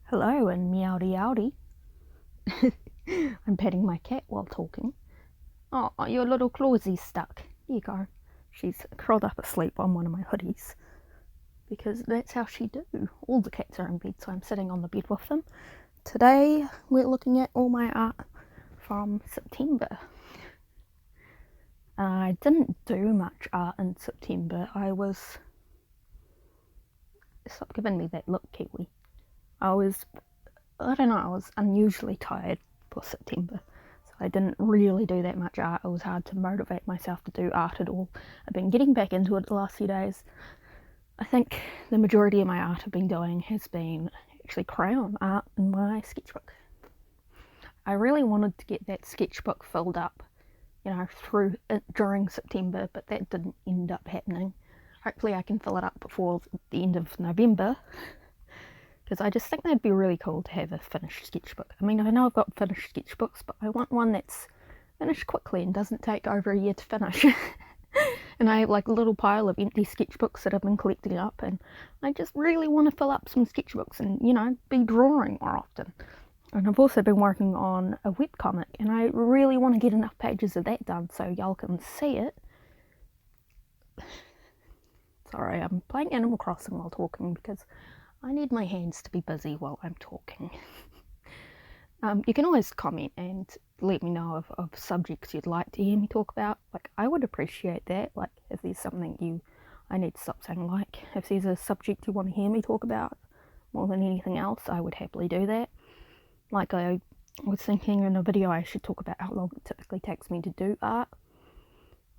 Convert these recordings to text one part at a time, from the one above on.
Hello and meowdy oudy. I'm petting my cat while talking. Oh, your little clawsy's stuck. Here you go. She's curled up asleep on one of my hoodies because that's how she do. All the cats are in bed, so I'm sitting on the bed with them. Today we're looking at all my art from September. I didn't do much art in September. Stop giving me that look, Kiwi. I was unusually tired for September, so I didn't really do that much art. It was hard to motivate myself to do art at all. I've been getting back into it the last few days. I think the majority of my art I've been doing has been actually crayon art in my sketchbook. I really wanted to get that sketchbook filled up, during September, but that didn't end up happening. Hopefully I can fill it up before the end of November, because I just think that'd be really cool to have a finished sketchbook. I mean, I know I've got finished sketchbooks, but I want one that's finished quickly and doesn't take over a year to finish. And I have like a little pile of empty sketchbooks that I've been collecting up, and I just really want to fill up some sketchbooks and, be drawing more often. And I've also been working on a webcomic, and I really want to get enough pages of that done so y'all can see it. Sorry, I'm playing Animal Crossing while talking because I need my hands to be busy while I'm talking. You can always comment and let me know of subjects you'd like to hear me talk about. Like, I would appreciate that. Like, if there's something I need to stop saying like, if there's a subject you want to hear me talk about more than anything else, I would happily do that. Like, I was thinking in a video I should talk about how long it typically takes me to do art.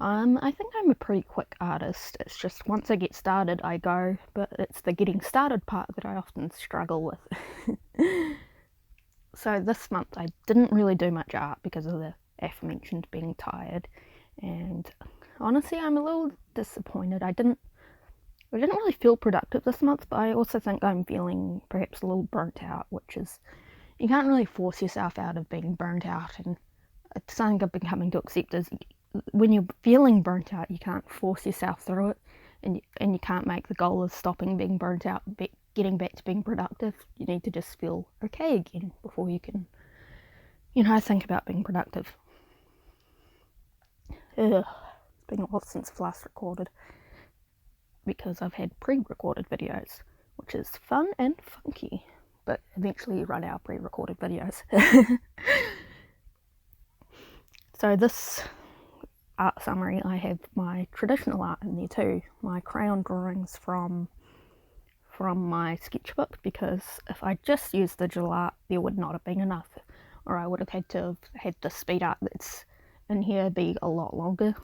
I think I'm a pretty quick artist. It's just once I get started, I go, but it's the getting started part that I often struggle with. So this month I didn't really do much art because of the aforementioned being tired, and honestly I'm a little disappointed. I didn't really feel productive this month, but I also think I'm feeling perhaps a little burnt out, which is, you can't really force yourself out of being burnt out, and it's something I've been coming to accept is when you're feeling burnt out, you can't force yourself through it, and you can't make the goal of stopping being burnt out, getting back to being productive. You need to just feel okay again before you can, think about being productive. It's been a while since I've last recorded because I've had pre-recorded videos, which is fun and funky, but eventually you run out of pre-recorded videos. So this art summary, I have my traditional art in there too, my crayon drawings from my sketchbook, because if I just used digital art there would not have been enough, or I would have had to have had the speed art that's in here be a lot longer,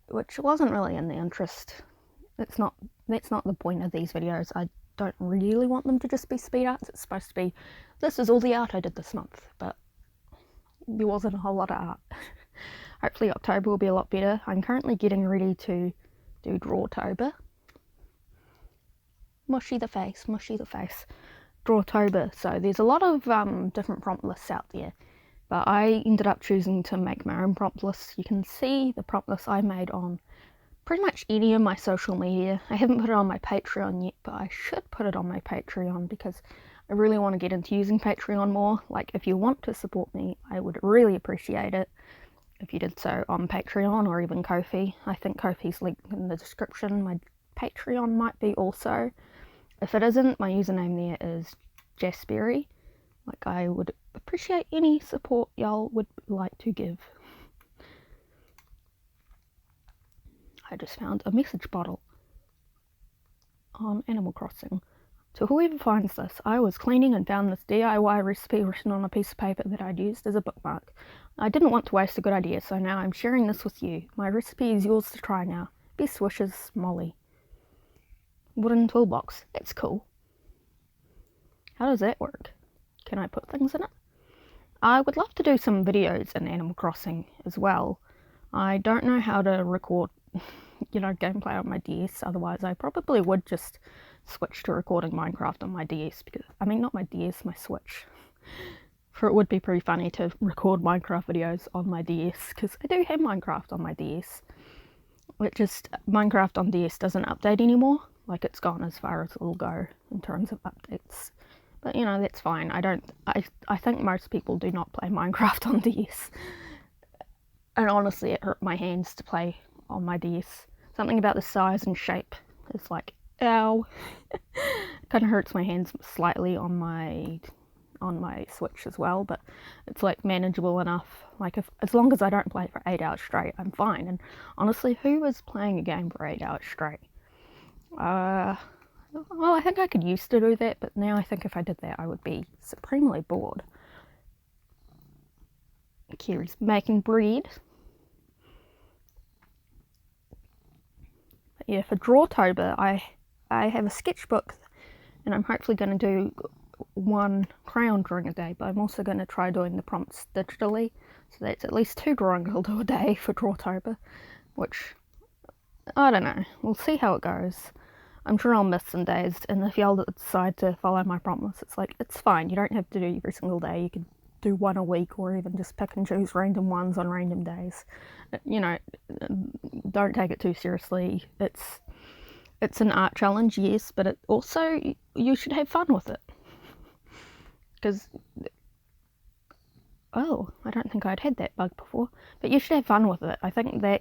which wasn't really in the interest. That's not the point of these videos. I don't really want them to just be speed arts. It's supposed to be, this is all the art I did this month, but there wasn't a whole lot of art. Hopefully October will be a lot better. I'm currently getting ready to do Drawtober. Mushy the face. Drawtober. So there's a lot of different prompt lists out there, but I ended up choosing to make my own prompt lists. You can see the prompt lists I made on pretty much any of my social media. I haven't put it on my Patreon yet, but I should put it on my Patreon because I really want to get into using Patreon more. Like, if you want to support me, I would really appreciate it if you did so on Patreon or even Ko-fi. I think Ko-fi's linked in the description. My Patreon might be also. If it isn't, my username there is Jasperry. Like, I would appreciate any support y'all would like to give. I just found a message bottle on Animal Crossing. To whoever finds this, I was cleaning and found this DIY recipe written on a piece of paper that I'd used as a bookmark. I didn't want to waste a good idea, so now I'm sharing this with you. My recipe is yours to try now. Best wishes, Molly. Wooden toolbox. That's cool. How does that work? Can I put things in it? I would love to do some videos in Animal Crossing as well. I don't know how to record, gameplay on my DS, otherwise I probably would just switch to recording Minecraft on my DS, because, not my DS, my Switch. For it would be pretty funny to record Minecraft videos on my DS, because I do have Minecraft on my DS. Minecraft on DS doesn't update anymore, like it's gone as far as it'll go in terms of updates. But you know, that's fine. I think most people do not play Minecraft on DS. And honestly, it hurt my hands to play on my DS. Something about the size and shape is like, ow. Kind of hurts my hands slightly on my Switch as well, but it's like manageable enough. Like as long as I don't play for 8 hours straight, I'm fine. And honestly, who is playing a game for 8 hours straight? Well, I think I could used to do that, but now I think if I did that, I would be supremely bored. Kiri's making bread. But yeah, for Drawtober, I have a sketchbook, and I'm hopefully going to do one crayon drawing a day, but I'm also going to try doing the prompts digitally, so that's at least 2 drawings I'll do a day for Drawtober, which, I don't know, we'll see how it goes. I'm sure I'll miss some days, and if y'all decide to follow my prompts, it's like, it's fine, you don't have to do every single day, you could do one a week, or even just pick and choose random ones on random days. You know, don't take it too seriously. It's an art challenge, yes, but it also, you should have fun with it. Because, oh, I don't think I'd had that bug before, but you should have fun with it. I think that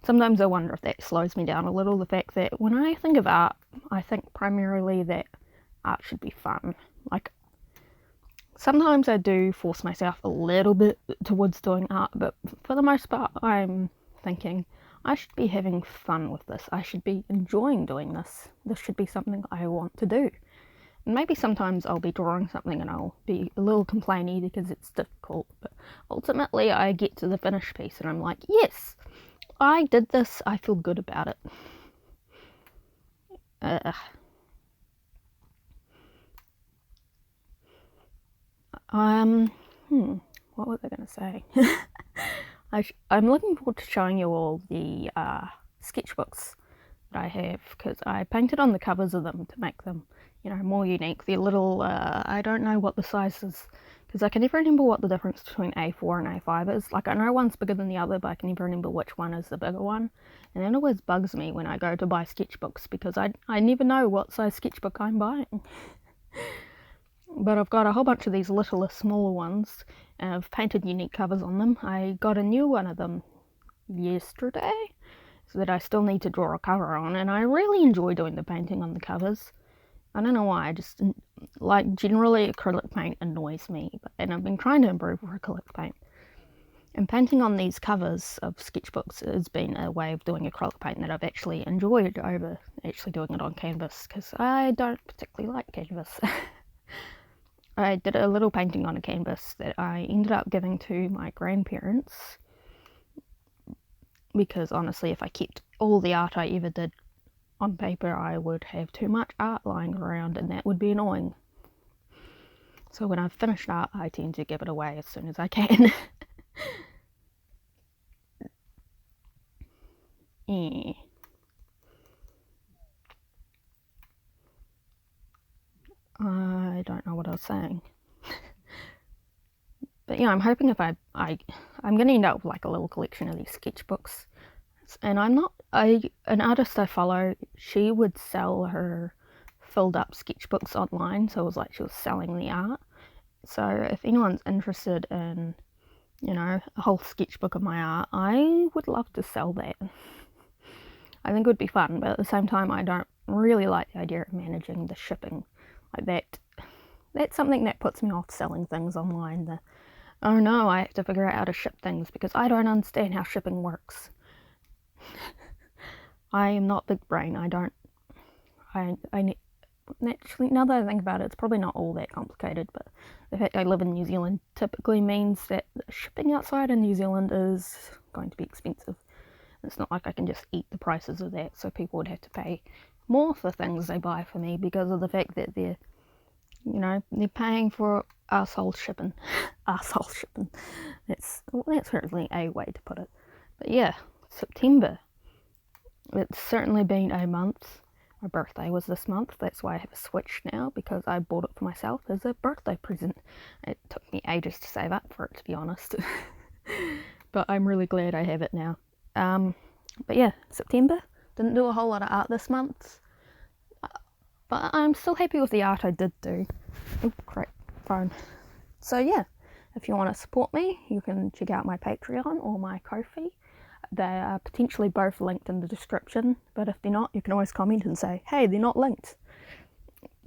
sometimes I wonder if that slows me down a little, the fact that when I think of art, I think primarily that art should be fun. Like, sometimes I do force myself a little bit towards doing art, but for the most part, I'm thinking, I should be having fun with this. I should be enjoying doing this. This should be something I want to do. And maybe sometimes I'll be drawing something and I'll be a little complainy because it's difficult, but ultimately I get to the finished piece and I'm like, yes, I did this, I feel good about it. What was I going to say? I'm looking forward to showing you all the sketchbooks that I have, because I painted on the covers of them to make them, you know, more unique. They're little, I don't know what the size is, because I can never remember what the difference between A4 and A5 is. Like, I know one's bigger than the other, but I can never remember which one is the bigger one. And it always bugs me when I go to buy sketchbooks, because I never know what size sketchbook I'm buying. But I've got a whole bunch of these littler, smaller ones, and I've painted unique covers on them. I got a new one of them yesterday, so that I still need to draw a cover on, and I really enjoy doing the painting on the covers. I don't know why, I just, like, generally acrylic paint annoys me, and I've been trying to improve for acrylic paint. And painting on these covers of sketchbooks has been a way of doing acrylic paint that I've actually enjoyed over actually doing it on canvas, because I don't particularly like canvas. I did a little painting on a canvas that I ended up giving to my grandparents, because honestly, if I kept all the art I ever did on paper, I would have too much art lying around, and that would be annoying. So when I've finished art, I tend to give it away as soon as I can. Yeah. I don't know what I was saying. But yeah, I'm hoping if I'm going to end up with like a little collection of these sketchbooks. And I'm not, an artist I follow, she would sell her filled up sketchbooks online, so it was like she was selling the art. So if anyone's interested in, you know, a whole sketchbook of my art, I would love to sell that. I think it would be fun, but at the same time, I don't really like the idea of managing the shipping. Like that, that's something that puts me off selling things online. Oh no, I have to figure out how to ship things because I don't understand how shipping works. I am not big brain. Actually, now that I think about it, it's probably not all that complicated, but the fact I live in New Zealand typically means that shipping outside of New Zealand is going to be expensive. It's not like I can just eat the prices of that, so people would have to pay more for things they buy for me because of the fact that they're, you know, they're paying for arsehole shipping. Arsehole shipping. That's certainly a way to put it. But yeah, September. It's certainly been a month. My birthday was this month. That's why I have a Switch now, because I bought it for myself as a birthday present. It took me ages to save up for it, to be honest. But I'm really glad I have it now. But yeah, September, Didn't do a whole lot of art this month, but I'm still happy with the art I did do. Oh crap, phone. So yeah, if you want to support me, you can check out my Patreon or my Ko-fi. They are potentially both linked in the description, but if they're not, you can always comment and say, hey, they're not linked.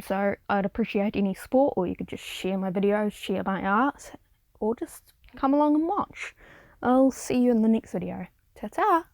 So I'd appreciate any support, or you could just share my videos, share my art, or just come along and watch. I'll see you in the next video. Ta-ta!